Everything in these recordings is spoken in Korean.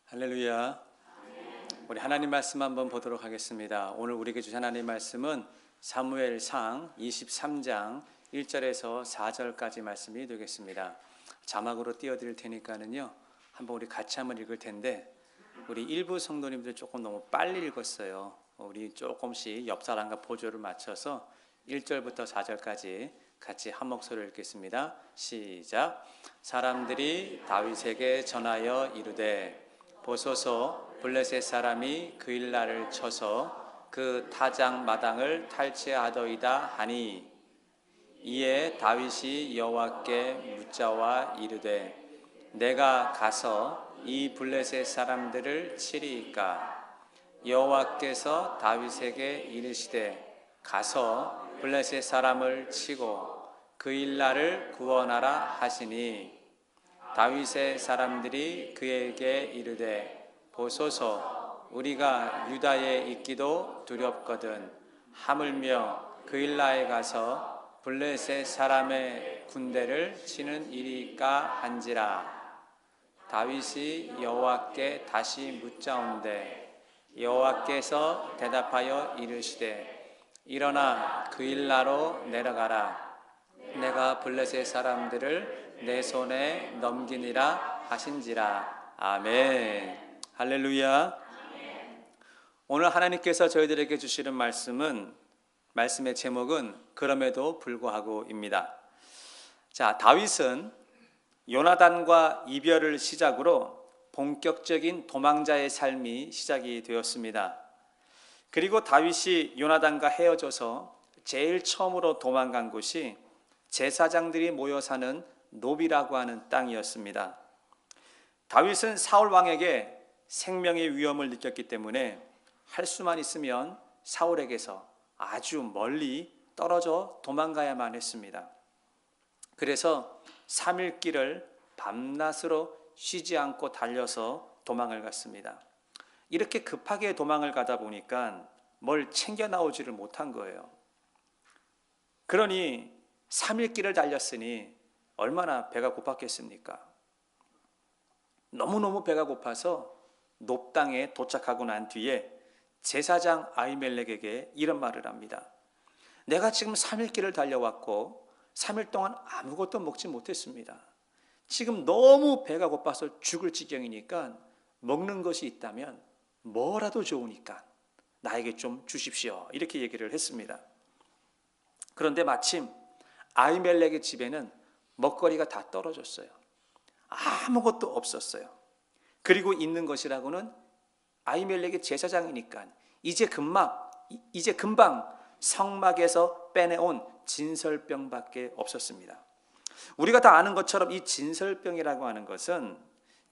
할렐루야. 우리 하나님 말씀 한번 보도록 하겠습니다. 오늘 우리에게 주신 하나님 말씀은 사무엘상 23장 1절에서 4절까지 말씀이 되겠습니다. 자막으로 띄워드릴 테니까는요, 한번 우리 같이 한번 읽을 텐데, 우리 일부 성도님들 조금 너무 빨리 읽었어요. 우리 조금씩 옆 사람과 보조를 맞춰서 1절부터 4절까지 같이 한 목소리로 읽겠습니다. 시작. 사람들이 다윗에게 전하여 이르되 보소서, 블레셋 사람이 그일라를 쳐서 그 타작 마당을 탈취하더이다 하니, 이에 다윗이 여호와께 묻자와 이르되 내가 가서 이 블레셋 사람들을 치리이까? 여호와께서 다윗에게 이르시되 가서 블레셋 사람을 치고 그일라를 구원하라 하시니, 다윗의 사람들이 그에게 이르되 보소서, 우리가 유다에 있기도 두렵거든 하물며 그일라에 가서 블레셋 사람의 군대를 치는 일이까 한지라. 다윗이 여호와께 다시 묻자온대 여호와께서 대답하여 이르시되 일어나 그일라로 내려가라. 내가 블레셋 사람들을 내 손에 넘기니라 하신지라. 아멘. 할렐루야. 오늘 하나님께서 저희들에게 주시는 말씀의 제목은 그럼에도 불구하고입니다. 자, 다윗은 요나단과 이별을 시작으로 본격적인 도망자의 삶이 시작이 되었습니다. 그리고 다윗이 요나단과 헤어져서 제일 처음으로 도망간 곳이 제사장들이 모여 사는 노비라고 하는 땅이었습니다. 다윗은 사울 왕에게 생명의 위험을 느꼈기 때문에 할 수만 있으면 사울에게서 아주 멀리 떨어져 도망가야만 했습니다. 그래서 3일 길을 밤낮으로 쉬지 않고 달려서 도망을 갔습니다. 이렇게 급하게 도망을 가다 보니까 뭘 챙겨 나오지를 못한 거예요. 그러니 3일 길을 달렸으니 얼마나 배가 고팠겠습니까? 너무너무 배가 고파서 높당에 도착하고 난 뒤에 제사장 아히멜렉에게 이런 말을 합니다. 내가 지금 3일 길을 달려왔고 3일 동안 아무것도 먹지 못했습니다. 지금 너무 배가 고파서 죽을 지경이니까 먹는 것이 있다면 뭐라도 좋으니까 나에게 좀 주십시오. 이렇게 얘기를 했습니다. 그런데 마침 아히멜렉의 집에는 먹거리가 다 떨어졌어요. 아무것도 없었어요. 그리고 있는 것이라고는 아히멜렉의 제사장이니까 이제 금방 성막에서 빼내온 진설병밖에 없었습니다. 우리가 다 아는 것처럼 이 진설병이라고 하는 것은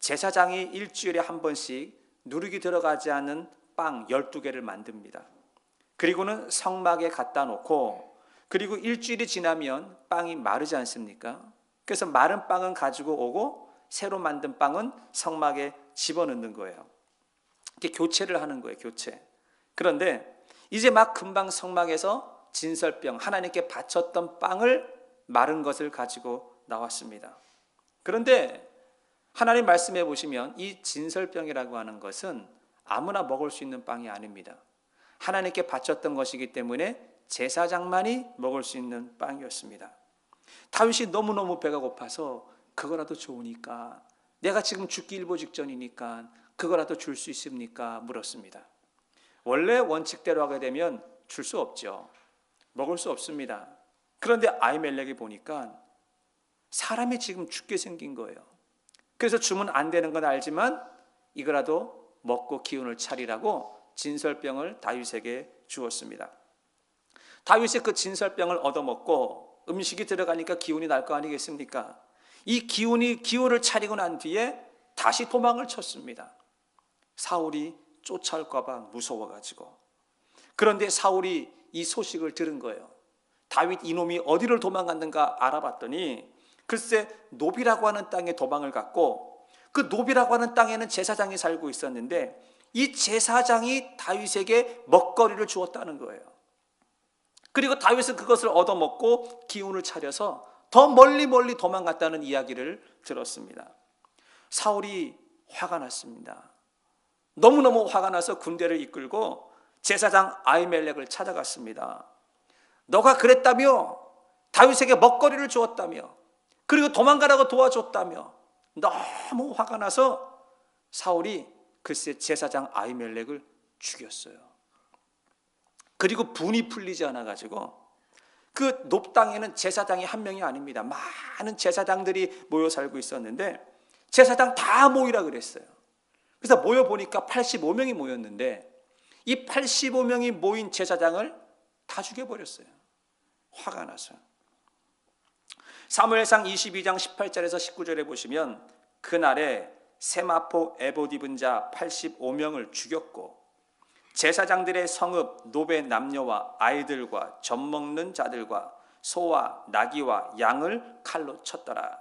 제사장이 일주일에 한 번씩 누룩이 들어가지 않은 빵 12개를 만듭니다. 그리고는 성막에 갖다 놓고, 그리고 일주일이 지나면 빵이 마르지 않습니까? 그래서 마른 빵은 가지고 오고 새로 만든 빵은 성막에 집어넣는 거예요. 이렇게 교체를 하는 거예요, 교체. 그런데 이제 막 금방 성막에서 진설병, 하나님께 바쳤던 빵을 마른 것을 가지고 나왔습니다. 그런데 하나님 말씀해 보시면 이 진설병이라고 하는 것은 아무나 먹을 수 있는 빵이 아닙니다. 하나님께 바쳤던 것이기 때문에 제사장만이 먹을 수 있는 빵이었습니다. 다윗이 너무너무 배가 고파서 그거라도 좋으니까, 내가 지금 죽기 일보 직전이니까 그거라도 줄 수 있습니까? 물었습니다. 원래 원칙대로 하게 되면 줄 수 없죠. 먹을 수 없습니다. 그런데 아히멜렉이 보니까 사람이 지금 죽게 생긴 거예요. 그래서 주면 안 되는 건 알지만 이거라도 먹고 기운을 차리라고 진설병을 다윗에게 주었습니다. 다윗이 그 진설병을 얻어먹고 음식이 들어가니까 기운이 날 거 아니겠습니까? 이 기운을 차리고 난 뒤에 다시 도망을 쳤습니다. 사울이 쫓아올까 봐 무서워가지고. 그런데 사울이 이 소식을 들은 거예요. 다윗 이놈이 어디를 도망갔는가 알아봤더니 글쎄 노비라고 하는 땅에 도망을 갔고, 그 노비라고 하는 땅에는 제사장이 살고 있었는데 이 제사장이 다윗에게 먹거리를 주었다는 거예요. 그리고 다윗은 그것을 얻어먹고 기운을 차려서 더 멀리 도망갔다는 이야기를 들었습니다. 사울이 화가 났습니다. 너무너무 화가 나서 군대를 이끌고 제사장 아히멜렉을 찾아갔습니다. 너가 그랬다며, 다윗에게 먹거리를 주었다며, 그리고 도망가라고 도와줬다며, 너무 화가 나서 사울이 글쎄 제사장 아히멜렉을 죽였어요. 그리고 분이 풀리지 않아 가지고 그 높 땅에는 제사장이 한 명이 아닙니다. 많은 제사장들이 모여 살고 있었는데 제사장 다 모이라 그랬어요. 그래서 모여 보니까 85명이 모였는데 이 85명이 모인 제사장을 다 죽여버렸어요. 화가 나서. 사무엘상 22장 18절에서 19절에 보시면 그날에 세마포 에봇 입은 자 85명을 죽였고 제사장들의 성읍 노베 남녀와 아이들과 젖먹는 자들과 소와 나귀와 양을 칼로 쳤더라.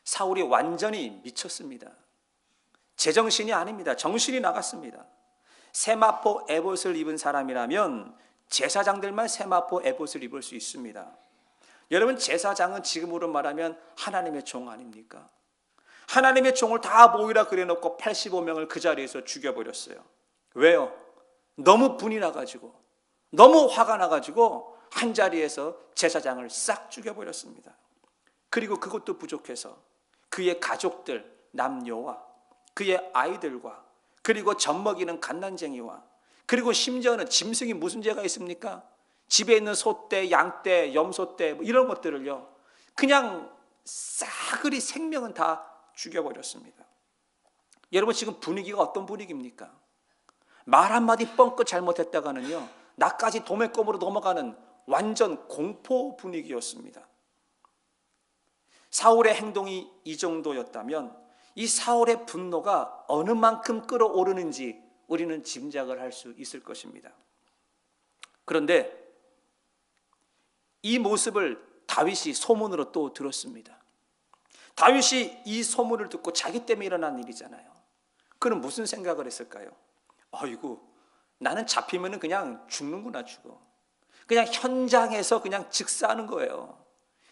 사울이 완전히 미쳤습니다. 제정신이 아닙니다. 정신이 나갔습니다. 세마포 에봇을 입은 사람이라면 제사장들만 세마포 에봇을 입을 수 있습니다. 여러분, 제사장은 지금으로 말하면 하나님의 종 아닙니까? 하나님의 종을 다 모이라 그래놓고 85명을 그 자리에서 죽여버렸어요. 왜요? 너무 분이 나가지고, 너무 화가 나가지고 한 자리에서 제사장을 싹 죽여버렸습니다. 그리고 그것도 부족해서 그의 가족들, 남녀와 그의 아이들과 그리고 젖먹이는 갓난쟁이와 그리고 심지어는 짐승이 무슨 죄가 있습니까? 집에 있는 소떼, 양떼, 염소떼 뭐 이런 것들을요 그냥 싸그리 생명은 다 죽여버렸습니다. 여러분, 지금 분위기가 어떤 분위기입니까? 말 한마디 뻥끗 잘못했다가는요 나까지 도매껌으로 넘어가는 완전 공포 분위기였습니다. 사울의 행동이 이 정도였다면 이 사울의 분노가 어느 만큼 끓어오르는지 우리는 짐작을 할 수 있을 것입니다. 그런데 이 모습을 다윗이 소문으로 또 들었습니다. 다윗이 이 소문을 듣고 자기 때문에 일어난 일이잖아요. 그는 무슨 생각을 했을까요? 어이구, 나는 잡히면 그냥 죽는구나, 죽어. 그냥 현장에서 그냥 즉사하는 거예요.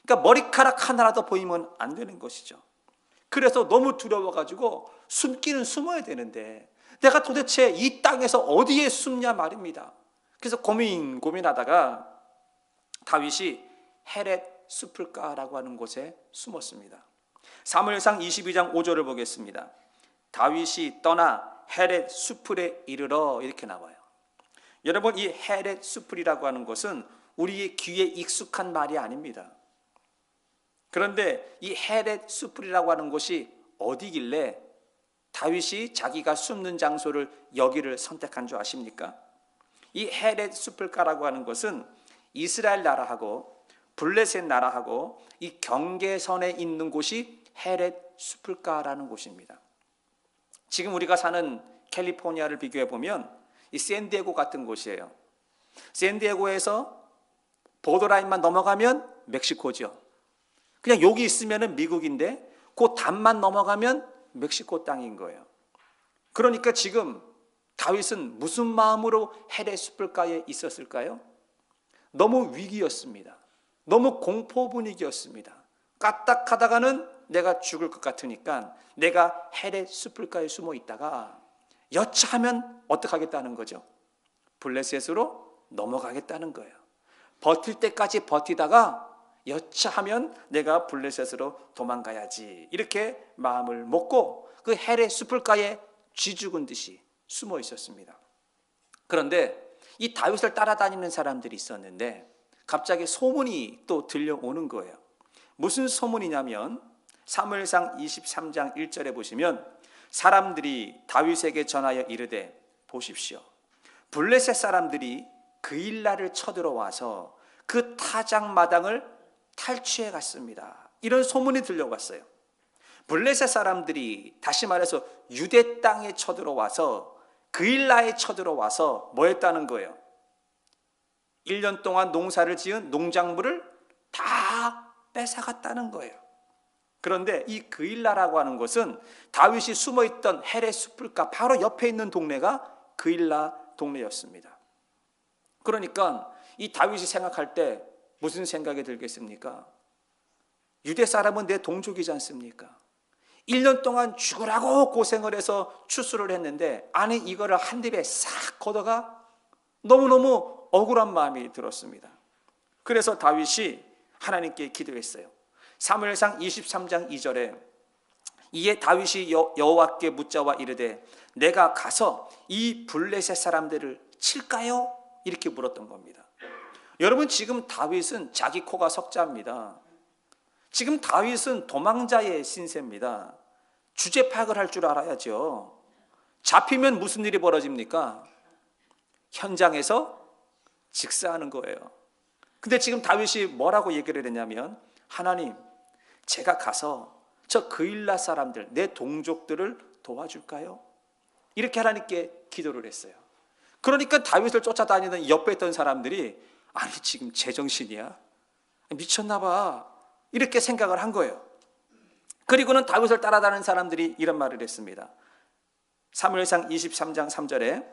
그러니까 머리카락 하나라도 보이면 안 되는 것이죠. 그래서 너무 두려워가지고 숨기는 숨어야 되는데 내가 도대체 이 땅에서 어디에 숨냐 말입니다. 그래서 고민하다가 다윗이 헤렛 숲을가라고 하는 곳에 숨었습니다. 사무엘상 22장 5절을 보겠습니다. 다윗이 떠나 헤렛 숲을에 이르러 이렇게 나와요. 여러분, 이 헤렛 숲을이라고 하는 것은 우리의 귀에 익숙한 말이 아닙니다. 그런데 이 헤렛 숲을이라고 하는 곳이 어디길래 다윗이 자기가 숨는 장소를 여기를 선택한 줄 아십니까? 이 헤렛 숲을가라고 하는 것은 이스라엘 나라하고 블레셋 나라하고 이 경계선에 있는 곳이 헤렛 숲을가라는 곳입니다. 지금 우리가 사는 캘리포니아를 비교해 보면 이 샌디에고 같은 곳이에요. 샌디에고에서 보더라인만 넘어가면 멕시코죠. 그냥 여기 있으면 미국인데 그 담만 넘어가면 멕시코 땅인 거예요. 그러니까 지금 다윗은 무슨 마음으로 헤렛 숲을가에 있었을까요? 너무 위기였습니다. 너무 공포 분위기였습니다. 까딱하다가는 내가 죽을 것 같으니까 내가 헤렛 숲을가에 숨어 있다가 여차하면 어떻게 하겠다는 거죠? 블레셋으로 넘어가겠다는 거예요. 버틸 때까지 버티다가 여차하면 내가 블레셋으로 도망가야지, 이렇게 마음을 먹고 그 헤렛 숲을가에 쥐 죽은 듯이 숨어 있었습니다. 그런데 이 다윗을 따라다니는 사람들이 있었는데 갑자기 소문이 또 들려오는 거예요. 무슨 소문이냐면 사무엘상 23장 1절에 보시면 사람들이 다윗에게 전하여 이르되 보십시오, 블레셋 사람들이 그일라를 쳐들어와서 그 타작마당을 탈취해 갔습니다. 이런 소문이 들려왔어요. 블레셋 사람들이, 다시 말해서 유대 땅에 쳐들어와서 그일라에 쳐들어와서 뭐 했다는 거예요? 1년 동안 농사를 지은 농작물을 다 뺏어갔다는 거예요. 그런데 이 그일라라고 하는 것은 다윗이 숨어있던 헤렛 숲을가 바로 옆에 있는 동네가 그일라 동네였습니다. 그러니까 이 다윗이 생각할 때 무슨 생각이 들겠습니까? 유대 사람은 내 동족이지 않습니까? 1년 동안 죽으라고 고생을 해서 추수를 했는데 아니 이거를 한 입에 싹 걷어가 너무너무 억울한 마음이 들었습니다. 그래서 다윗이 하나님께 기도했어요. 사무엘상 23장 2절에 이에 다윗이 여호와께 묻자와 이르되 내가 가서 이 블레셋 사람들을 칠까요? 이렇게 물었던 겁니다. 여러분 지금 다윗은 자기 코가 석자입니다. 지금 다윗은 도망자의 신세입니다. 주제 파악을 할 줄 알아야죠. 잡히면 무슨 일이 벌어집니까? 현장에서 직사하는 거예요. 근데 지금 다윗이 뭐라고 얘기를 했냐면 하나님 제가 가서 저 그일라 사람들 내 동족들을 도와줄까요? 이렇게 하나님께 기도를 했어요. 그러니까 다윗을 쫓아다니던 옆에 있던 사람들이 아니 지금 제정신이야? 미쳤나 봐. 이렇게 생각을 한 거예요. 그리고는 다윗을 따라다니는 사람들이 이런 말을 했습니다. 사무엘상 23장 3절에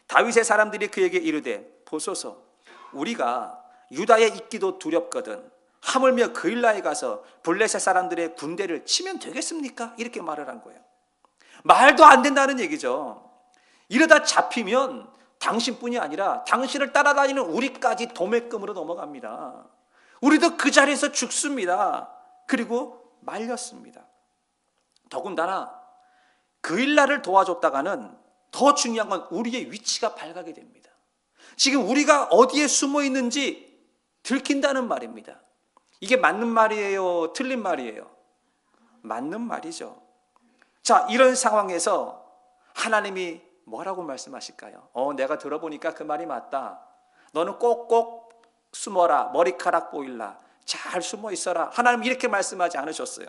다윗의 사람들이 그에게 이르되 보소서 우리가 유다에 있기도 두렵거든 하물며 그일라에 가서 블레셋 사람들의 군대를 치면 되겠습니까? 이렇게 말을 한 거예요. 말도 안 된다는 얘기죠. 이러다 잡히면 당신뿐이 아니라 당신을 따라다니는 우리까지 도매금으로 넘어갑니다. 우리도 그 자리에서 죽습니다. 그리고 말렸습니다. 더군다나 그일라를 도와줬다가는 더 중요한 건 우리의 위치가 밝아게 됩니다. 지금 우리가 어디에 숨어 있는지 들킨다는 말입니다. 이게 맞는 말이에요? 틀린 말이에요? 맞는 말이죠. 자, 이런 상황에서 하나님이 뭐라고 말씀하실까요? 내가 들어보니까 그 말이 맞다. 너는 꼭꼭 숨어라. 머리카락 보일라. 잘 숨어 있어라. 하나님 이렇게 말씀하지 않으셨어요.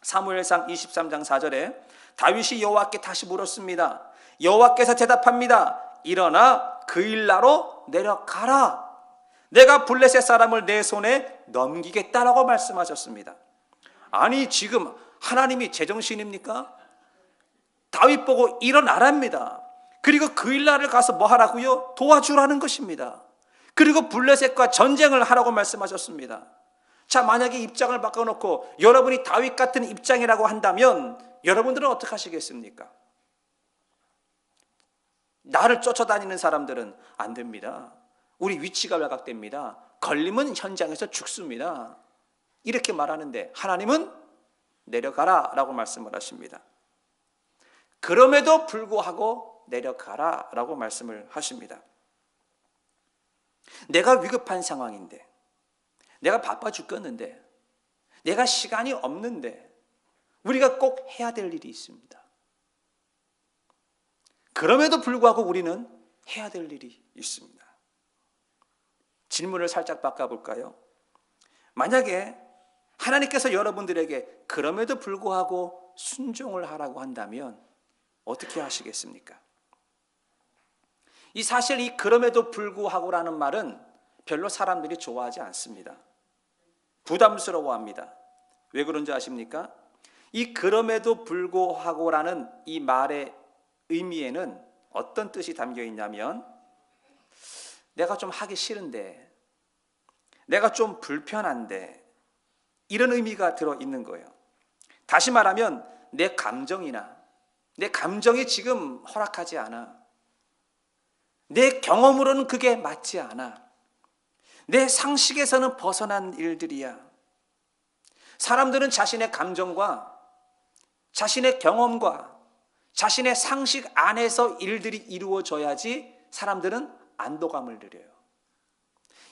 사무엘상 23장 4절에 다윗이 여호와께 다시 물었습니다. 여호와께서 대답합니다. 일어나 그일라로 내려가라. 내가 블레셋 사람을 내 손에 넘기겠다라고 말씀하셨습니다. 아니 지금 하나님이 제정신입니까? 다윗 보고 일어나랍니다. 그리고 그일라를 가서 뭐 하라고요? 도와주라는 것입니다. 그리고 블레셋과 전쟁을 하라고 말씀하셨습니다. 자, 만약에 입장을 바꿔놓고 여러분이 다윗 같은 입장이라고 한다면 여러분들은 어떻게 하시겠습니까? 나를 쫓아다니는 사람들은 안 됩니다. 우리 위치가 왜곡됩니다. 걸리면 현장에서 죽습니다. 이렇게 말하는데 하나님은 내려가라 라고 말씀을 하십니다. 그럼에도 불구하고 내려가라 라고 말씀을 하십니다. 내가 위급한 상황인데, 내가 바빠 죽겠는데, 내가 시간이 없는데 우리가 꼭 해야 될 일이 있습니다. 그럼에도 불구하고 우리는 해야 될 일이 있습니다. 질문을 살짝 바꿔볼까요? 만약에 하나님께서 여러분들에게 그럼에도 불구하고 순종을 하라고 한다면 어떻게 하시겠습니까? 사실 이 그럼에도 불구하고라는 말은 별로 사람들이 좋아하지 않습니다. 부담스러워합니다. 왜 그런지 아십니까? 이 그럼에도 불구하고라는 이 말의 의미에는 어떤 뜻이 담겨 있냐면 내가 좀 하기 싫은데, 내가 좀 불편한데, 이런 의미가 들어있는 거예요. 다시 말하면 내 감정이나 내 감정이 지금 허락하지 않아. 내 경험으로는 그게 맞지 않아. 내 상식에서는 벗어난 일들이야. 사람들은 자신의 감정과 자신의 경험과 자신의 상식 안에서 일들이 이루어져야지 사람들은 안도감을 누려요.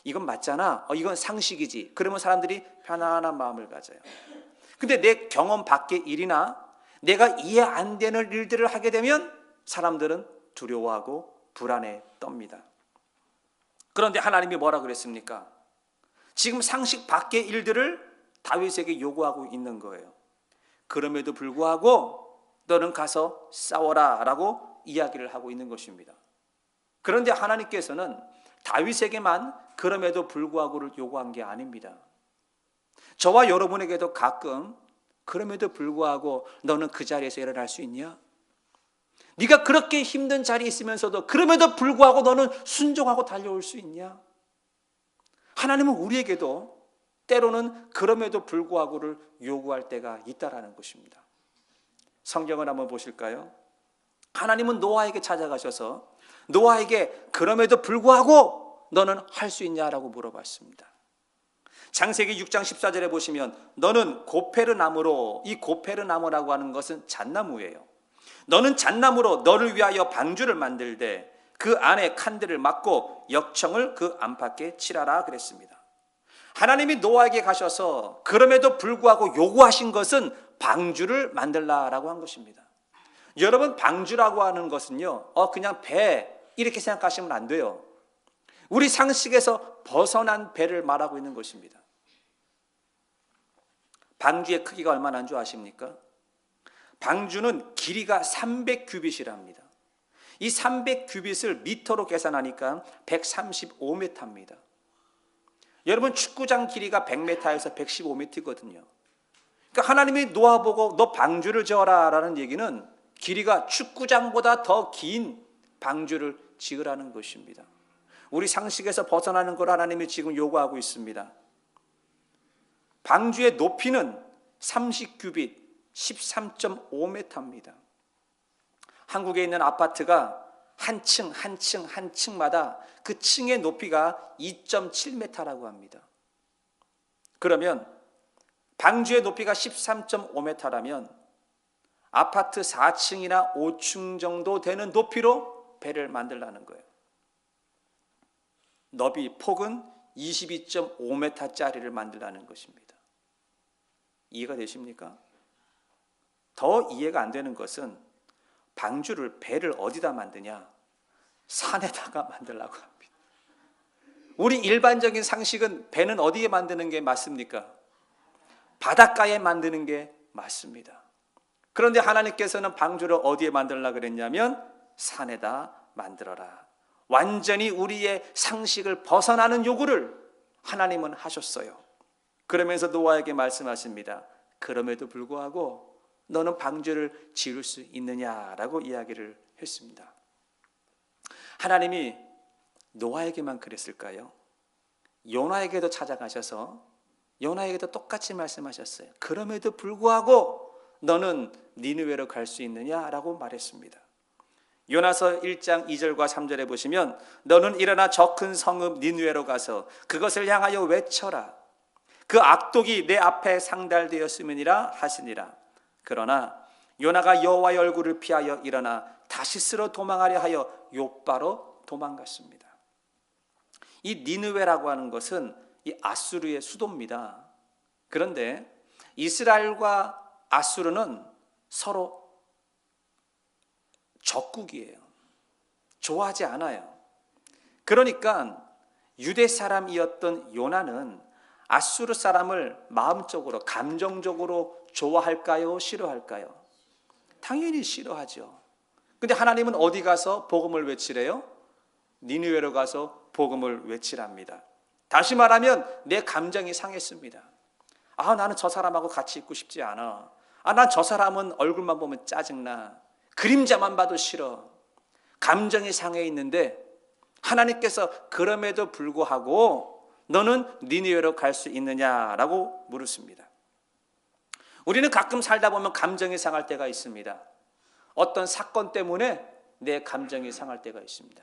이건 맞잖아. 이건 상식이지. 그러면 사람들이 편안한 마음을 가져요. 근데 내 경험 밖의 일이나 내가 이해 안 되는 일들을 하게 되면 사람들은 두려워하고 불안에 떱니다. 그런데 하나님이 뭐라 그랬습니까? 지금 상식 밖의 일들을 다윗에게 요구하고 있는 거예요. 그럼에도 불구하고 너는 가서 싸워라 라고 이야기를 하고 있는 것입니다. 그런데 하나님께서는 다윗에게만 그럼에도 불구하고를 요구한 게 아닙니다. 저와 여러분에게도 가끔 그럼에도 불구하고 너는 그 자리에서 일어날 수 있냐? 네가 그렇게 힘든 자리에 있으면서도 그럼에도 불구하고 너는 순종하고 달려올 수 있냐? 하나님은 우리에게도 때로는 그럼에도 불구하고를 요구할 때가 있다라는 것입니다. 성경을 한번 보실까요? 하나님은 노아에게 찾아가셔서 노아에게 그럼에도 불구하고 너는 할 수 있냐라고 물어봤습니다. 창세기 6장 14절에 보시면 너는 고페르 나무로, 이 고페르 나무라고 하는 것은 잣나무예요. 너는 잣나무로 너를 위하여 방주를 만들되 그 안에 칸들을 막고 역청을 그 안팎에 칠하라 그랬습니다. 하나님이 노아에게 가셔서 그럼에도 불구하고 요구하신 것은 방주를 만들라라고 한 것입니다. 여러분, 방주라고 하는 것은요, 그냥 배 이렇게 생각하시면 안 돼요. 우리 상식에서 벗어난 배를 말하고 있는 것입니다. 방주의 크기가 얼마나 줄 아십니까? 방주는 길이가 300규빗이랍니다. 이 300규빗을 미터로 계산하니까 135m입니다. 여러분, 축구장 길이가 100m에서 115m거든요. 그러니까 하나님이 노아 보고 너 방주를 지어라 라는 얘기는 길이가 축구장보다 더 긴 방주를 지으라는 것입니다. 우리 상식에서 벗어나는 걸 하나님이 지금 요구하고 있습니다. 방주의 높이는 30규빗 13.5m입니다. 한국에 있는 아파트가 한 층마다 그 층의 높이가 2.7m라고 합니다. 그러면 방주의 높이가 13.5m라면 아파트 4층이나 5층 정도 되는 높이로 배를 만들라는 거예요. 너비, 폭은 22.5m짜리를 만들라는 것입니다. 이해가 되십니까? 더 이해가 안 되는 것은 방주를, 배를 어디다 만드냐? 산에다가 만들라고 합니다. 우리 일반적인 상식은 배는 어디에 만드는 게 맞습니까? 바닷가에 만드는 게 맞습니다. 그런데 하나님께서는 방주를 어디에 만들라 그랬냐면 산에다 만들어라. 완전히 우리의 상식을 벗어나는 요구를 하나님은 하셨어요. 그러면서 노아에게 말씀하십니다. 그럼에도 불구하고 너는 방주를 지을 수 있느냐라고 이야기를 했습니다. 하나님이 노아에게만 그랬을까요? 요나에게도 찾아가셔서 요나에게도 똑같이 말씀하셨어요. 그럼에도 불구하고 너는 니느웨로 갈 수 있느냐라고 말했습니다. 요나서 1장 2절과 3절에 보시면 너는 일어나 저 큰 성읍 니느웨로 가서 그것을 향하여 외쳐라. 그 악독이 내 앞에 상달되었음이니라 하시니라. 그러나 요나가 여호와의 얼굴을 피하여 일어나 다시스로 도망하려 하여 욥바로 도망갔습니다. 이 니느웨라고 하는 것은 이 아수르의 수도입니다. 그런데 이스라엘과 아수르는 서로 적국이에요. 좋아하지 않아요. 그러니까 유대 사람이었던 요나는 아수르 사람을 마음적으로, 감정적으로 좋아할까요? 싫어할까요? 당연히 싫어하죠. 근데 하나님은 어디 가서 복음을 외치래요? 니느웨로 가서 복음을 외치랍니다. 다시 말하면 내 감정이 상했습니다. 나는 저 사람하고 같이 있고 싶지 않아. 난 저 사람은 얼굴만 보면 짜증나. 그림자만 봐도 싫어. 감정이 상해 있는데 하나님께서 그럼에도 불구하고 너는 니느웨로 갈 수 있느냐라고 물으십니다. 우리는 가끔 살다 보면 감정이 상할 때가 있습니다. 어떤 사건 때문에 내 감정이 상할 때가 있습니다.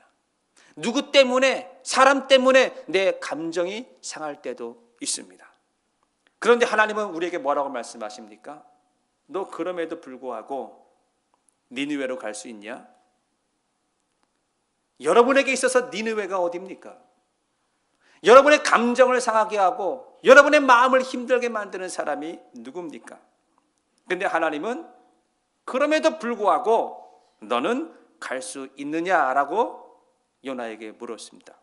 누구 때문에, 사람 때문에 내 감정이 상할 때도 있습니다. 그런데 하나님은 우리에게 뭐라고 말씀하십니까? 너 그럼에도 불구하고 니느웨로 갈 수 있냐? 여러분에게 있어서 니느웨가 어디입니까? 여러분의 감정을 상하게 하고 여러분의 마음을 힘들게 만드는 사람이 누굽니까? 근데 하나님은 그럼에도 불구하고 너는 갈 수 있느냐라고 요나에게 물었습니다.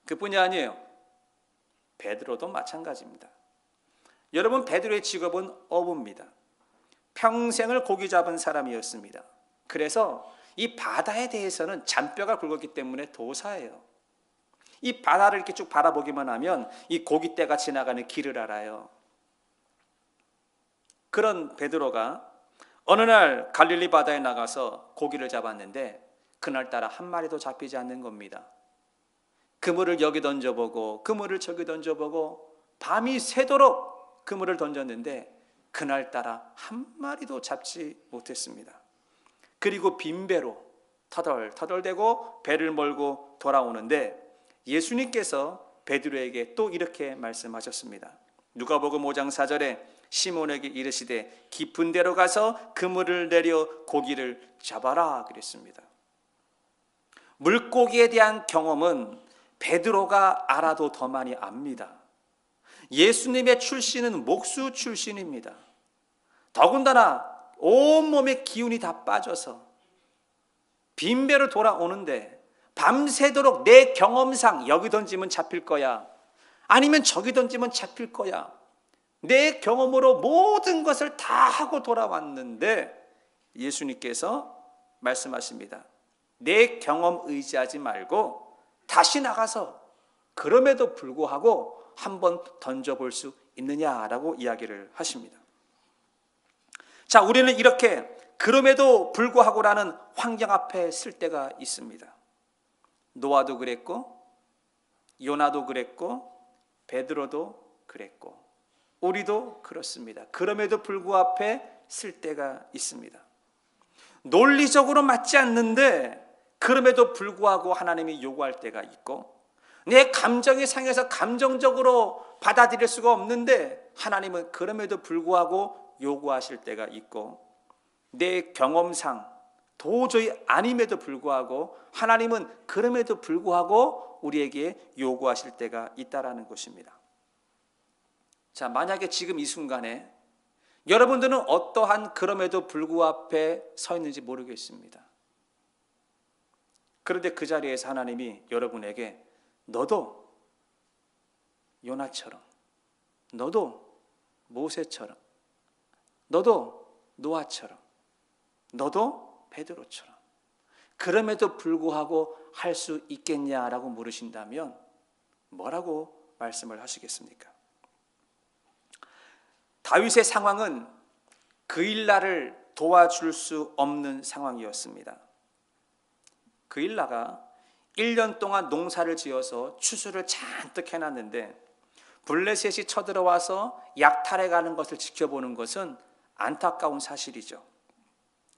그뿐이 아니에요. 베드로도 마찬가지입니다. 여러분, 베드로의 직업은 어부입니다. 평생을 고기 잡은 사람이었습니다. 그래서 이 바다에 대해서는 잔뼈가 굵었기 때문에 도사예요. 이 바다를 이렇게 쭉 바라보기만 하면 이 고깃대가 지나가는 길을 알아요. 그런 베드로가 어느 날 갈릴리 바다에 나가서 고기를 잡았는데 그날따라 한 마리도 잡히지 않는 겁니다. 그물을 여기 던져보고 그물을 저기 던져보고 밤이 새도록 그물을 던졌는데 그날따라 한 마리도 잡지 못했습니다. 그리고 빈배로 터덜터덜대고 배를 몰고 돌아오는데 예수님께서 베드로에게 또 이렇게 말씀하셨습니다. 누가복음 5장 4절에 시몬에게 이르시되 깊은 데로 가서 그물을 내려 고기를 잡아라 그랬습니다. 물고기에 대한 경험은 베드로가 알아도 더 많이 압니다. 예수님의 출신은 목수 출신입니다. 더군다나 온몸에 기운이 다 빠져서 빈배로 돌아오는데 밤새도록 내 경험상 여기 던지면 잡힐 거야, 아니면 저기 던지면 잡힐 거야, 내 경험으로 모든 것을 다 하고 돌아왔는데 예수님께서 말씀하십니다. 내 경험 의지하지 말고 다시 나가서 그럼에도 불구하고 한번 던져볼 수 있느냐라고 이야기를 하십니다. 자, 우리는 이렇게 그럼에도 불구하고라는 환경 앞에 쓸 때가 있습니다. 노아도 그랬고, 요나도 그랬고, 베드로도 그랬고, 우리도 그렇습니다. 그럼에도 불구하고 앞에 쓸 때가 있습니다. 논리적으로 맞지 않는데 그럼에도 불구하고 하나님이 요구할 때가 있고, 내 감정이 상해서 감정적으로 받아들일 수가 없는데 하나님은 그럼에도 불구하고 요구하실 때가 있고, 내 경험상 도저히 아님에도 불구하고 하나님은 그럼에도 불구하고 우리에게 요구하실 때가 있다라는 것입니다. 자, 만약에 지금 이 순간에 여러분들은 어떠한 그럼에도 불구하고 앞에 서 있는지 모르겠습니다. 그런데 그 자리에서 하나님이 여러분에게 너도 요나처럼, 너도 모세처럼, 너도 노아처럼, 너도 베드로처럼 그럼에도 불구하고 할 수 있겠냐라고 물으신다면 뭐라고 말씀을 하시겠습니까? 다윗의 상황은 그일라를 도와줄 수 없는 상황이었습니다. 그일라가 1년 동안 농사를 지어서 추수를 잔뜩 해놨는데 블레셋이 쳐들어와서 약탈해가는 것을 지켜보는 것은 안타까운 사실이죠.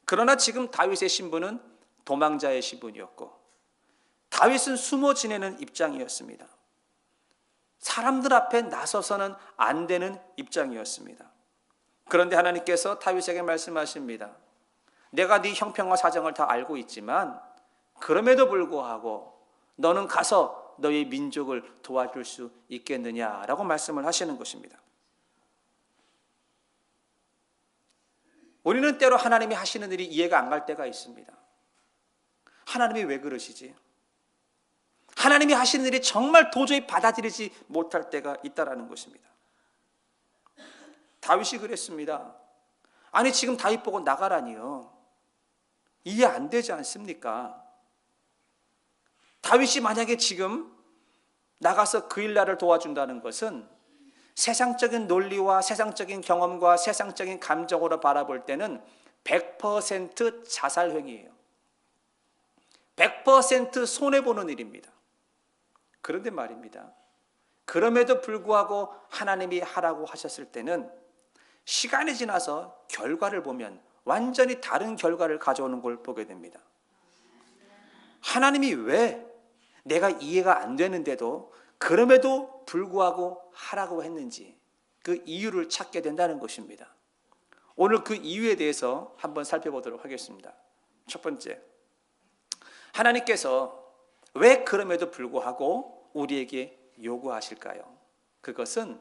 그러나 지금 다윗의 신분은 도망자의 신분이었고 다윗은 숨어 지내는 입장이었습니다. 사람들 앞에 나서서는 안 되는 입장이었습니다. 그런데 하나님께서 다윗에게 말씀하십니다. 내가 네 형편과 사정을 다 알고 있지만 그럼에도 불구하고 너는 가서 너의 민족을 도와줄 수 있겠느냐라고 말씀을 하시는 것입니다. 우리는 때로 하나님이 하시는 일이 이해가 안 갈 때가 있습니다. 하나님이 왜 그러시지? 하나님이 하시는 일이 정말 도저히 받아들이지 못할 때가 있다라는 것입니다. 다윗이 그랬습니다. 아니 지금 다윗 보고 나가라니요. 이해 안 되지 않습니까? 다윗이 만약에 지금 나가서 그일라를 도와준다는 것은 세상적인 논리와 세상적인 경험과 세상적인 감정으로 바라볼 때는 100% 자살행위예요. 100% 손해보는 일입니다. 그런데 말입니다. 그럼에도 불구하고 하나님이 하라고 하셨을 때는 시간이 지나서 결과를 보면 완전히 다른 결과를 가져오는 걸 보게 됩니다. 하나님이 왜 내가 이해가 안 되는데도 그럼에도 불구하고 하라고 했는지 그 이유를 찾게 된다는 것입니다. 오늘 그 이유에 대해서 한번 살펴보도록 하겠습니다. 첫 번째, 하나님께서 왜 그럼에도 불구하고 우리에게 요구하실까요? 그것은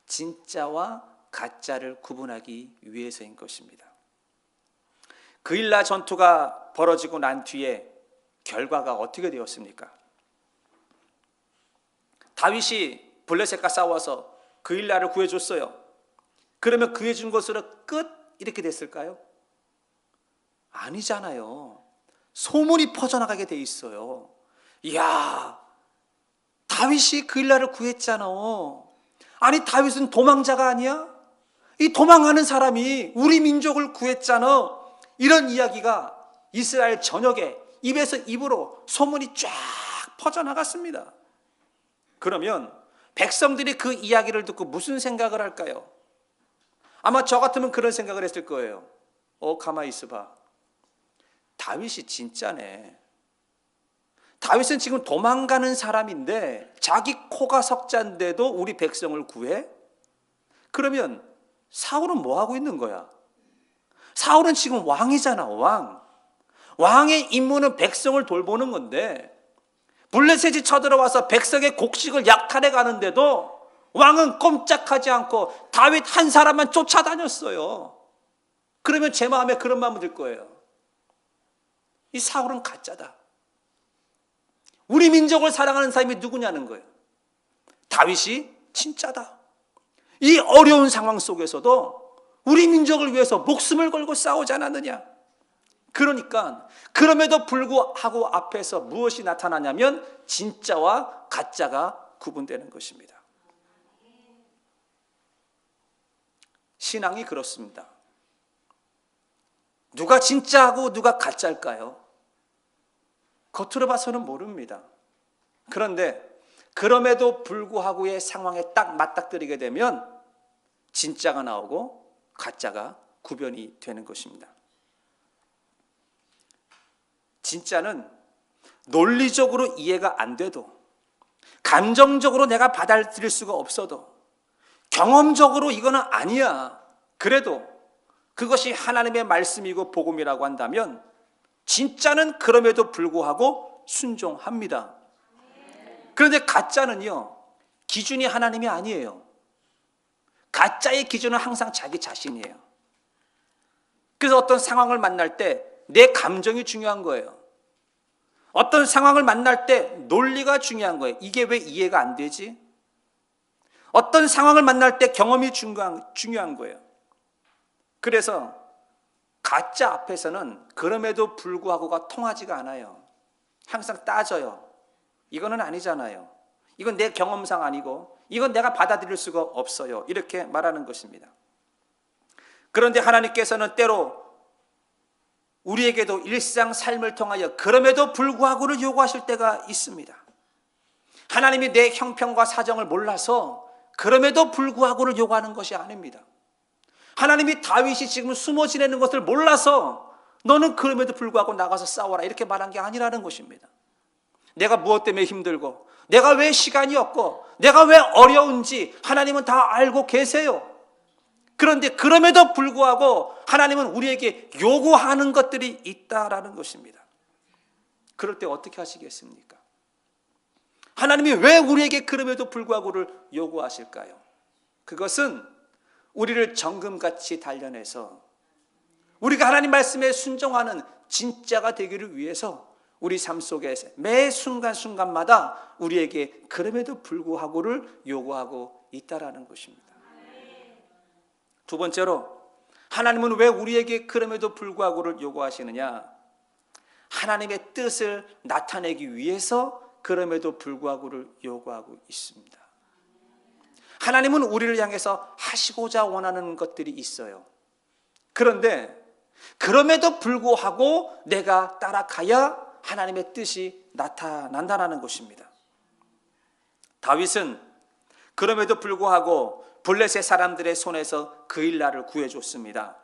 진짜와 가짜를 구분하기 위해서인 것입니다. 그일라 전투가 벌어지고 난 뒤에 결과가 어떻게 되었습니까? 다윗이 블레셋과 싸워서 그일라를 구해줬어요. 그러면 구해준 것으로 끝 이렇게 됐을까요? 아니잖아요. 소문이 퍼져나가게 돼 있어요. 이야, 다윗이 그일라를 구했잖아. 아니 다윗은 도망자가 아니야? 이 도망하는 사람이 우리 민족을 구했잖아. 이런 이야기가 이스라엘 전역에 입에서 입으로 소문이 쫙 퍼져나갔습니다. 그러면 백성들이 그 이야기를 듣고 무슨 생각을 할까요? 아마 저 같으면 그런 생각을 했을 거예요. 가만히 있어봐. 다윗이 진짜네. 다윗은 지금 도망가는 사람인데 자기 코가 석자인데도 우리 백성을 구해? 그러면 사울은 뭐 하고 있는 거야? 사울은 지금 왕이잖아, 왕. 왕의 임무는 백성을 돌보는 건데 블레셋이 쳐들어와서 백성의 곡식을 약탈해 가는데도 왕은 꼼짝하지 않고 다윗 한 사람만 쫓아다녔어요. 그러면 제 마음에 그런 마음이 들 거예요. 이 사울은 가짜다. 우리 민족을 사랑하는 사람이 누구냐는 거예요. 다윗이 진짜다. 이 어려운 상황 속에서도 우리 민족을 위해서 목숨을 걸고 싸우지 않았느냐. 그러니까 그럼에도 불구하고 앞에서 무엇이 나타나냐면 진짜와 가짜가 구분되는 것입니다. 신앙이 그렇습니다. 누가 진짜하고 누가 가짜일까요? 겉으로 봐서는 모릅니다. 그런데 그럼에도 불구하고의 상황에 딱 맞닥뜨리게 되면 진짜가 나오고 가짜가 구별이 되는 것입니다. 진짜는 논리적으로 이해가 안 돼도, 감정적으로 내가 받아들일 수가 없어도, 경험적으로 이거는 아니야. 그래도 그것이 하나님의 말씀이고 복음이라고 한다면 진짜는 그럼에도 불구하고 순종합니다. 그런데 가짜는요, 기준이 하나님이 아니에요. 가짜의 기준은 항상 자기 자신이에요. 그래서 어떤 상황을 만날 때 내 감정이 중요한 거예요. 어떤 상황을 만날 때 논리가 중요한 거예요. 이게 왜 이해가 안 되지? 어떤 상황을 만날 때 경험이 중요한 거예요. 그래서 가짜 앞에서는 그럼에도 불구하고가 통하지가 않아요. 항상 따져요. 이거는 아니잖아요. 이건 내 경험상 아니고 이건 내가 받아들일 수가 없어요. 이렇게 말하는 것입니다. 그런데 하나님께서는 때로 우리에게도 일상 삶을 통하여 그럼에도 불구하고를 요구하실 때가 있습니다. 하나님이 내 형편과 사정을 몰라서 그럼에도 불구하고를 요구하는 것이 아닙니다. 하나님이 다윗이 지금 숨어 지내는 것을 몰라서 너는 그럼에도 불구하고 나가서 싸워라 이렇게 말한 게 아니라는 것입니다. 내가 무엇 때문에 힘들고 내가 왜 시간이 없고 내가 왜 어려운지 하나님은 다 알고 계세요. 그런데 그럼에도 불구하고 하나님은 우리에게 요구하는 것들이 있다라는 것입니다. 그럴 때 어떻게 하시겠습니까? 하나님이 왜 우리에게 그럼에도 불구하고를 요구하실까요? 그것은 우리를 정금같이 단련해서 우리가 하나님 말씀에 순종하는 진짜가 되기를 위해서 우리 삶 속에서 매 순간순간마다 우리에게 그럼에도 불구하고를 요구하고 있다라는 것입니다. 두 번째로 하나님은 왜 우리에게 그럼에도 불구하고를 요구하시느냐? 하나님의 뜻을 나타내기 위해서 그럼에도 불구하고를 요구하고 있습니다. 하나님은 우리를 향해서 하시고자 원하는 것들이 있어요. 그런데 그럼에도 불구하고 내가 따라가야 하나님의 뜻이 나타난다는 것입니다. 다윗은 그럼에도 불구하고 블레셋 사람들의 손에서 그일라를 구해줬습니다.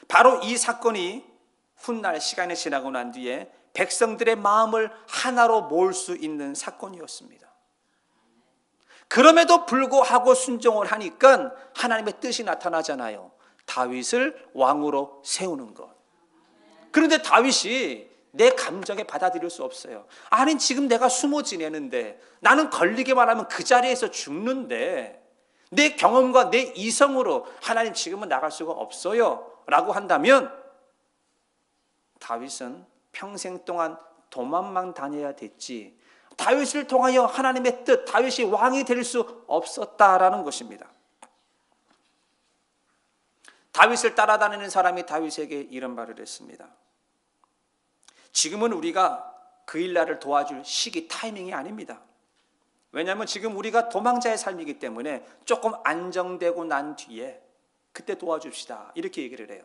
바로 이 사건이 훗날 시간이 지나고 난 뒤에 백성들의 마음을 하나로 모을 수 있는 사건이었습니다. 그럼에도 불구하고 순종을 하니까 하나님의 뜻이 나타나잖아요. 다윗을 왕으로 세우는 것. 그런데 다윗이 내 감정에 받아들일 수 없어요. 아니 지금 내가 숨어 지내는데 나는 걸리기만 하면 그 자리에서 죽는데 내 경험과 내 이성으로 하나님 지금은 나갈 수가 없어요 라고 한다면 다윗은 평생 동안 도망만 다녀야 됐지 다윗을 통하여 하나님의 뜻, 다윗이 왕이 될 수 없었다라는 것입니다. 다윗을 따라다니는 사람이 다윗에게 이런 말을 했습니다. 지금은 우리가 그일라를 도와줄 시기 타이밍이 아닙니다. 왜냐하면 지금 우리가 도망자의 삶이기 때문에 조금 안정되고 난 뒤에 그때 도와줍시다 이렇게 얘기를 해요.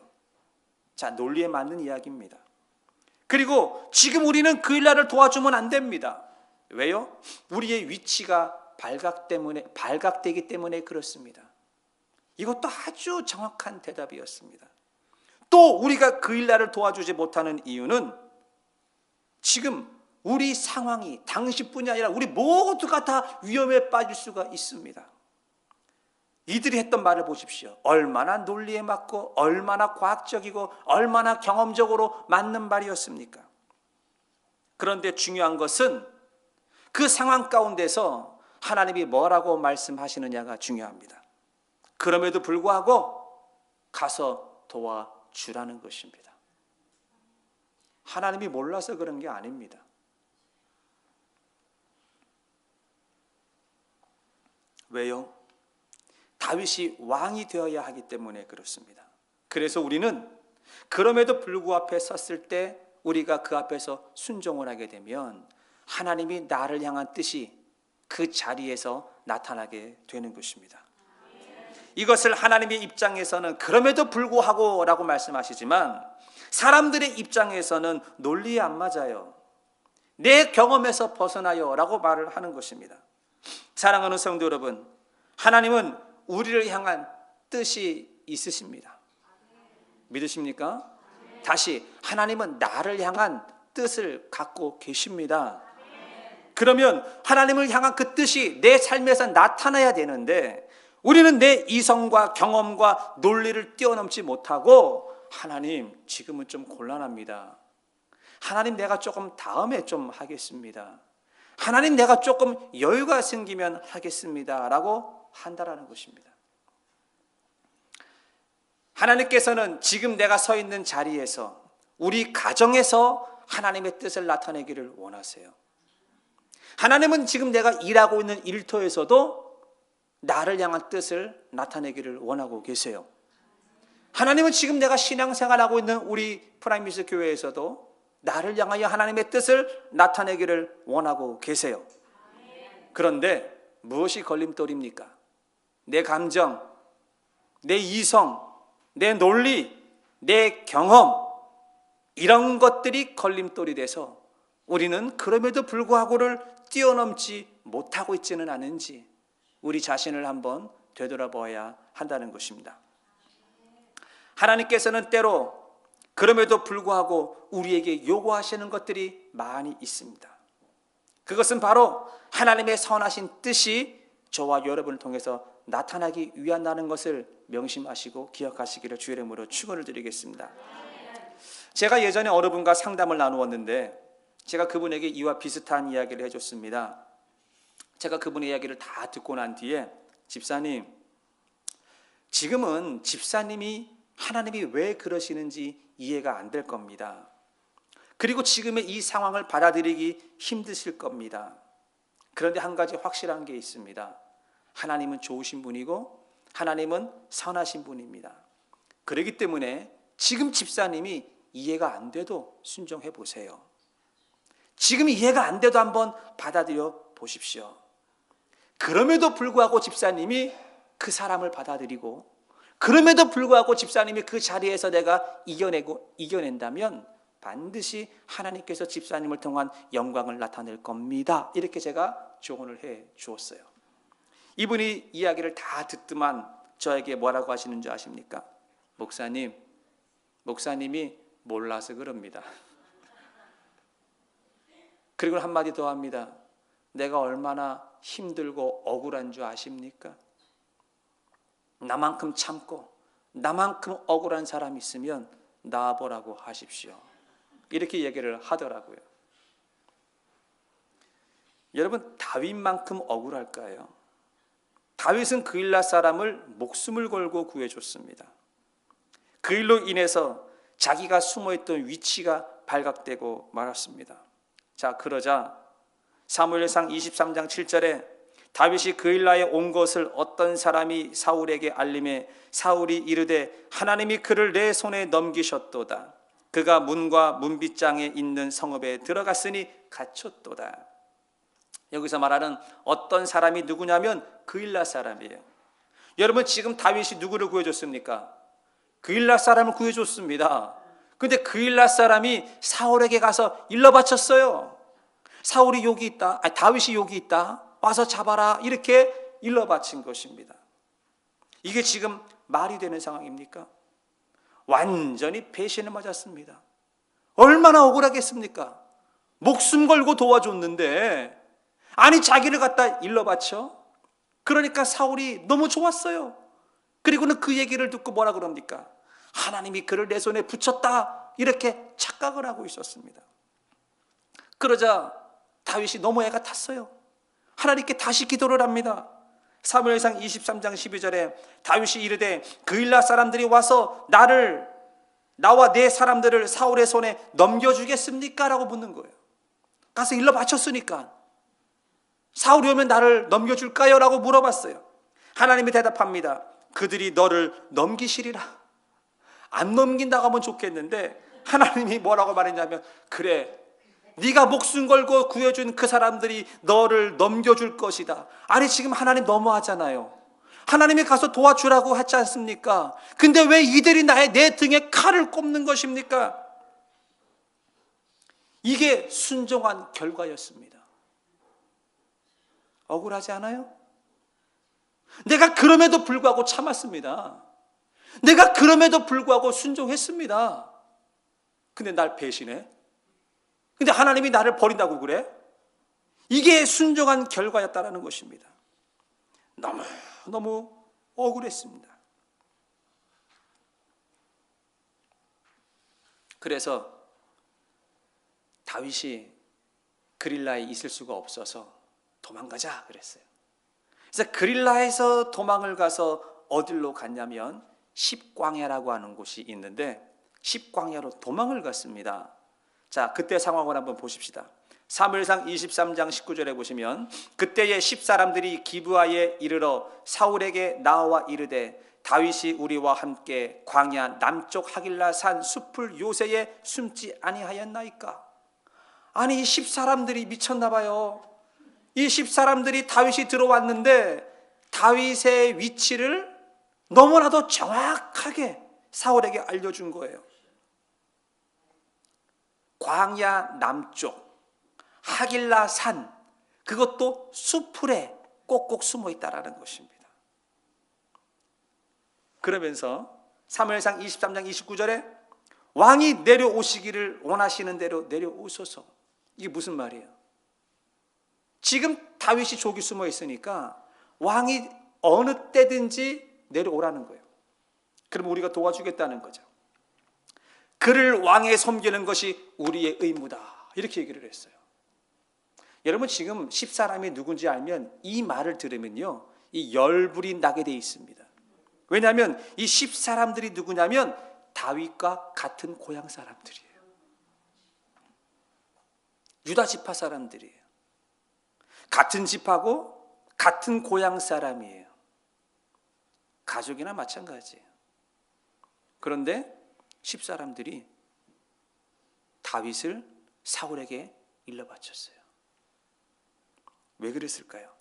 자, 논리에 맞는 이야기입니다. 그리고 지금 우리는 그일라를 도와주면 안 됩니다. 왜요? 우리의 위치가 발각되기 때문에 그렇습니다. 이것도 아주 정확한 대답이었습니다. 또 우리가 그 일날을 도와주지 못하는 이유는 지금 우리 상황이 당시뿐이 아니라 우리 모두가 다 위험에 빠질 수가 있습니다. 이들이 했던 말을 보십시오. 얼마나 논리에 맞고 얼마나 과학적이고 얼마나 경험적으로 맞는 말이었습니까? 그런데 중요한 것은 그 상황 가운데서 하나님이 뭐라고 말씀하시느냐가 중요합니다. 그럼에도 불구하고 가서 도와주라는 것입니다. 하나님이 몰라서 그런 게 아닙니다. 왜요? 다윗이 왕이 되어야 하기 때문에 그렇습니다. 그래서 우리는 그럼에도 불구하고 앞에 섰을 때 우리가 그 앞에서 순종을 하게 되면 하나님이 나를 향한 뜻이 그 자리에서 나타나게 되는 것입니다. 이것을 하나님의 입장에서는 그럼에도 불구하고 라고 말씀하시지만 사람들의 입장에서는 논리에 안 맞아요. 내 경험에서 벗어나요 라고 말을 하는 것입니다. 사랑하는 성도 여러분, 하나님은 우리를 향한 뜻이 있으십니다. 믿으십니까? 다시 하나님은 나를 향한 뜻을 갖고 계십니다. 그러면 하나님을 향한 그 뜻이 내 삶에서 나타나야 되는데 우리는 내 이성과 경험과 논리를 뛰어넘지 못하고 하나님 지금은 좀 곤란합니다. 하나님 내가 조금 다음에 좀 하겠습니다. 하나님 내가 조금 여유가 생기면 하겠습니다 라고 한다라는 것입니다. 하나님께서는 지금 내가 서 있는 자리에서 우리 가정에서 하나님의 뜻을 나타내기를 원하세요. 하나님은 지금 내가 일하고 있는 일터에서도 나를 향한 뜻을 나타내기를 원하고 계세요. 하나님은 지금 내가 신앙생활하고 있는 우리 프라임미스 교회에서도 나를 향하여 하나님의 뜻을 나타내기를 원하고 계세요. 그런데 무엇이 걸림돌입니까? 내 감정, 내 이성, 내 논리, 내 경험 이런 것들이 걸림돌이 돼서 우리는 그럼에도 불구하고를 뛰어넘지 못하고 있지는 않은지 우리 자신을 한번 되돌아봐야 한다는 것입니다. 하나님께서는 때로 그럼에도 불구하고 우리에게 요구하시는 것들이 많이 있습니다. 그것은 바로 하나님의 선하신 뜻이 저와 여러분을 통해서 나타나기 위한다는 것을 명심하시고 기억하시기를 주의 이름으로 축원을 드리겠습니다. 제가 예전에 어느 분과 상담을 나누었는데 제가 그분에게 이와 비슷한 이야기를 해줬습니다. 제가 그분의 이야기를 다 듣고 난 뒤에 집사님, 지금은 집사님이 하나님이 왜 그러시는지 이해가 안 될 겁니다. 그리고 지금의 이 상황을 받아들이기 힘드실 겁니다. 그런데 한 가지 확실한 게 있습니다. 하나님은 좋으신 분이고 하나님은 선하신 분입니다. 그렇기 때문에 지금 집사님이 이해가 안 돼도 순종해 보세요. 지금 이해가 안 돼도 한번 받아들여 보십시오. 그럼에도 불구하고 집사님이 그 사람을 받아들이고 그럼에도 불구하고 집사님이 그 자리에서 내가 이겨낸다면 반드시 하나님께서 집사님을 통한 영광을 나타낼 겁니다. 이렇게 제가 조언을 해 주었어요. 이분이 이야기를 다 듣더만 저에게 뭐라고 하시는 줄 아십니까? 목사님이 몰라서 그럽니다. 그리고 한마디 더 합니다. 내가 얼마나 힘들고 억울한 줄 아십니까? 나만큼 참고 나만큼 억울한 사람 있으면 나와보라고 하십시오. 이렇게 얘기를 하더라고요. 여러분, 다윗만큼 억울할까요? 다윗은 그일라 사람을 목숨을 걸고 구해줬습니다. 그 일로 인해서 자기가 숨어있던 위치가 발각되고 말았습니다. 자, 그러자 사무엘상 23장 7절에 다윗이 그일라에 온 것을 어떤 사람이 사울에게 알림해 사울이 이르되 하나님이 그를 내 손에 넘기셨도다. 그가 문과 문빗장에 있는 성읍에 들어갔으니 갇혔도다. 여기서 말하는 어떤 사람이 누구냐면 그일라 사람이에요. 여러분, 지금 다윗이 누구를 구해줬습니까? 그일라 사람을 구해줬습니다. 근데 그일라 사람이 사울에게 가서 일러 바쳤어요. 사울이 여기 있다, 다윗이 여기 있다, 와서 잡아라, 이렇게 일러 바친 것입니다. 이게 지금 말이 되는 상황입니까? 완전히 배신을 맞았습니다. 얼마나 억울하겠습니까? 목숨 걸고 도와줬는데, 아니 자기를 갖다 일러 바쳐? 그러니까 사울이 너무 좋았어요. 그리고는 그 얘기를 듣고 뭐라 그럽니까? 하나님이 그를 내 손에 붙였다, 이렇게 착각을 하고 있었습니다. 그러자 다윗이 너무 애가 탔어요. 하나님께 다시 기도를 합니다. 사무엘상 23장 12절에 다윗이 이르되 그일라 사람들이 와서 나와 내 사람들을 사울의 손에 넘겨주겠습니까? 라고 묻는 거예요. 가서 일러 바쳤으니까 사울이 오면 나를 넘겨줄까요? 라고 물어봤어요. 하나님이 대답합니다. 그들이 너를 넘기시리라. 안 넘긴다고 하면 좋겠는데 하나님이 뭐라고 말했냐면, 그래, 네가 목숨 걸고 구해준 그 사람들이 너를 넘겨줄 것이다. 아니 지금 하나님 너무하잖아요. 하나님이 가서 도와주라고 하지 않습니까? 근데 왜 이들이 내 등에 칼을 꼽는 것입니까? 이게 순종한 결과였습니다. 억울하지 않아요? 내가 그럼에도 불구하고 참았습니다. 내가 그럼에도 불구하고 순종했습니다. 근데 날 배신해? 근데 하나님이 나를 버린다고 그래? 이게 순종한 결과였다라는 것입니다. 너무 억울했습니다. 그래서 다윗이 그릴라에 있을 수가 없어서 도망가자 그랬어요. 그래서 그릴라에서 도망을 가서 어디로 갔냐면 십광야라고 하는 곳이 있는데 십광야로 도망을 갔습니다. 자, 그때 상황을 한번 보십시다. 사무엘상 23장 19절에 보시면 그때에 10사람들이 기브아에 이르러 사울에게 나와 이르되 다윗이 우리와 함께 광야 남쪽 하길라 산 숲을 요새에 숨지 아니하였나이까. 아니 이 10사람들이 미쳤나 봐요. 이 10사람들이 다윗이 들어왔는데 다윗의 위치를 너무나도 정확하게 사울에게 알려준 거예요. 광야 남쪽 하길라 산, 그것도 수풀에 꼭꼭 숨어 있다라는 것입니다. 그러면서 사무엘상 23장 29절에 왕이 내려오시기를 원하시는 대로 내려오소서. 이게 무슨 말이에요? 지금 다윗이 족이 숨어 있으니까 왕이 어느 때든지 내려오라는 거예요. 그럼 우리가 도와주겠다는 거죠. 그를 왕에 섬기는 것이 우리의 의무다, 이렇게 얘기를 했어요. 여러분 지금 10사람이 누군지 알면 이 말을 들으면요 이 열불이 나게 돼 있습니다. 왜냐하면 이 10사람들이 누구냐면 다윗과 같은 고향 사람들이에요. 유다 지파 사람들이에요. 같은 집하고 같은 고향 사람이에요. 가족이나 마찬가지예요. 그런데 10사람들이 다윗을 사울에게 일러 바쳤어요. 왜 그랬을까요?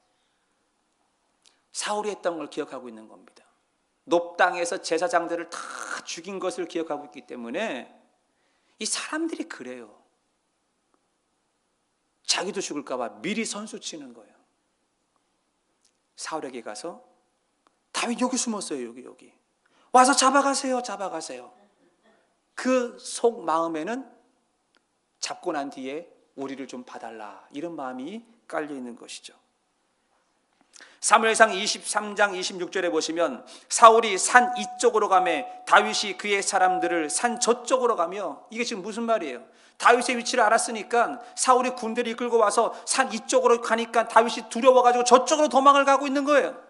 사울이 했던 걸 기억하고 있는 겁니다. 높 땅에서 제사장들을 다 죽인 것을 기억하고 있기 때문에 이 사람들이 그래요. 자기도 죽을까 봐 미리 선수치는 거예요. 사울에게 가서 다윗 여기 숨었어요. 여기 와서 잡아가세요. 그 속 마음에는 잡고 난 뒤에 우리를 좀 봐달라, 이런 마음이 깔려 있는 것이죠. 사무엘상 23장 26절에 보시면 사울이 산 이쪽으로 가며 다윗이 그의 사람들을 산 저쪽으로 가며, 이게 지금 무슨 말이에요? 다윗의 위치를 알았으니까 사울이 군대를 이끌고 와서 산 이쪽으로 가니까 다윗이 두려워가지고 저쪽으로 도망을 가고 있는 거예요.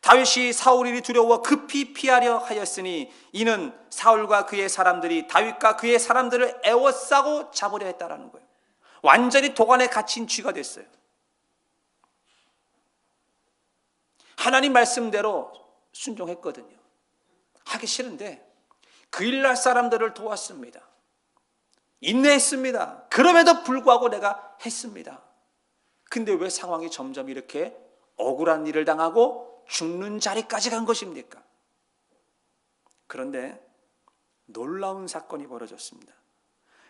다윗이 사울이 두려워 급히 피하려 하였으니 이는 사울과 그의 사람들이 다윗과 그의 사람들을 애워싸고 잡으려 했다라는 거예요. 완전히 도관에 갇힌 쥐가 됐어요. 하나님 말씀대로 순종했거든요. 하기 싫은데 그일날 사람들을 도왔습니다. 인내했습니다. 그럼에도 불구하고 내가 했습니다. 근데 왜 상황이 점점 이렇게 억울한 일을 당하고 죽는 자리까지 간 것입니까? 그런데 놀라운 사건이 벌어졌습니다.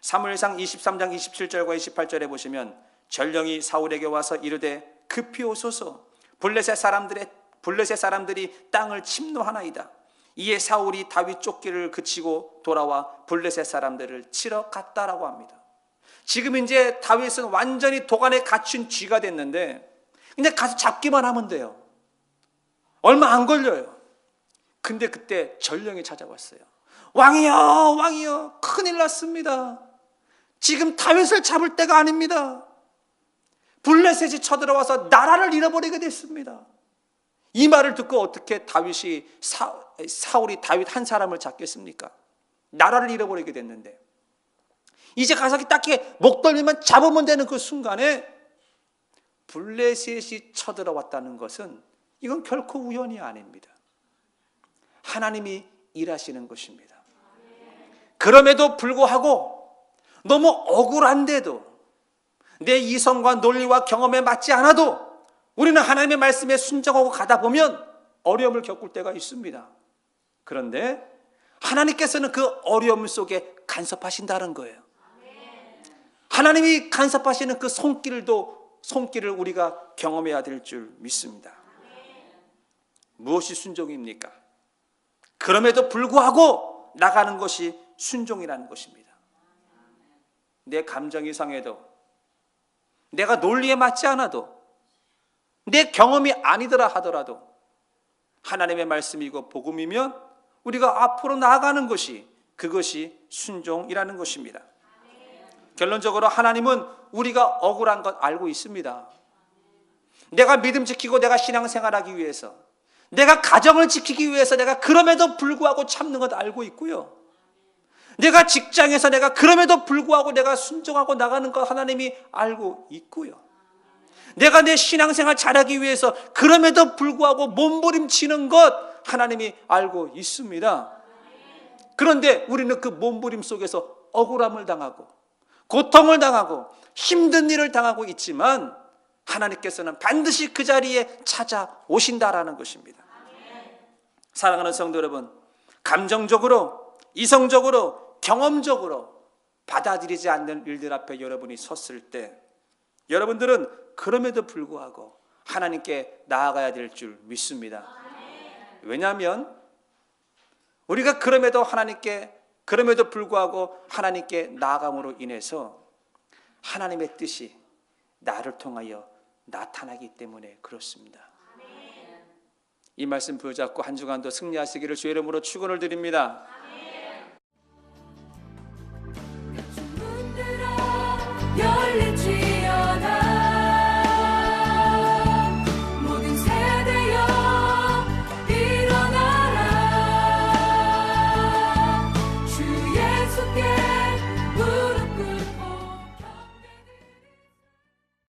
사무엘상 23장 27절과 28절에 보시면 전령이 사울에게 와서 이르되 급히 오소서, 블레셋 사람들의 블레셋 사람들이 땅을 침노하나이다. 이에 사울이 다윗 쫓기를 그치고 돌아와 블레셋 사람들을 치러 갔다라고 합니다. 지금 이제 다윗은 완전히 도간에 갇힌 쥐가 됐는데 그냥 가서 잡기만 하면 돼요. 얼마 안 걸려요. 근데 그때 전령이 찾아왔어요. 왕이여, 왕이여, 큰일 났습니다. 지금 다윗을 잡을 때가 아닙니다. 블레셋이 쳐들어와서 나라를 잃어버리게 됐습니다. 이 말을 듣고 어떻게 사울이 다윗 한 사람을 잡겠습니까? 나라를 잃어버리게 됐는데 이제 가서 딱히 목덜미만 잡으면 되는 그 순간에 블레셋이 쳐들어왔다는 것은 이건 결코 우연이 아닙니다. 하나님이 일하시는 것입니다. 그럼에도 불구하고 너무 억울한데도 내 이성과 논리와 경험에 맞지 않아도 우리는 하나님의 말씀에 순종하고 가다 보면 어려움을 겪을 때가 있습니다. 그런데 하나님께서는 그 어려움 속에 간섭하신다는 거예요. 하나님이 간섭하시는 그 손길을 우리가 경험해야 될 줄 믿습니다. 무엇이 순종입니까? 그럼에도 불구하고 나가는 것이 순종이라는 것입니다. 내 감정이 상해도, 내가 논리에 맞지 않아도, 내 경험이 아니더라 하더라도 하나님의 말씀이고 복음이면 우리가 앞으로 나아가는 것이, 그것이 순종이라는 것입니다. 결론적으로 하나님은 우리가 억울한 것 알고 있습니다. 내가 믿음 지키고 내가 신앙생활하기 위해서, 내가 가정을 지키기 위해서 내가 그럼에도 불구하고 참는 것 알고 있고요. 내가 직장에서 내가 그럼에도 불구하고 내가 순종하고 나가는 것 하나님이 알고 있고요. 내가 내 신앙생활 잘하기 위해서 그럼에도 불구하고 몸부림치는 것 하나님이 알고 있습니다. 그런데 우리는 그 몸부림 속에서 억울함을 당하고 고통을 당하고 힘든 일을 당하고 있지만 하나님께서는 반드시 그 자리에 찾아오신다라는 것입니다. 사랑하는 성도 여러분, 감정적으로, 이성적으로, 경험적으로 받아들이지 않는 일들 앞에 여러분이 섰을 때 여러분들은 그럼에도 불구하고 하나님께 나아가야 될 줄 믿습니다. 왜냐하면 우리가 그럼에도 불구하고 하나님께 나아감으로 인해서 하나님의 뜻이 나를 통하여 나타나기 때문에 그렇습니다. 이 말씀 붙잡고 한 주간도 승리하시기를 주의 이름으로 축원을 드립니다.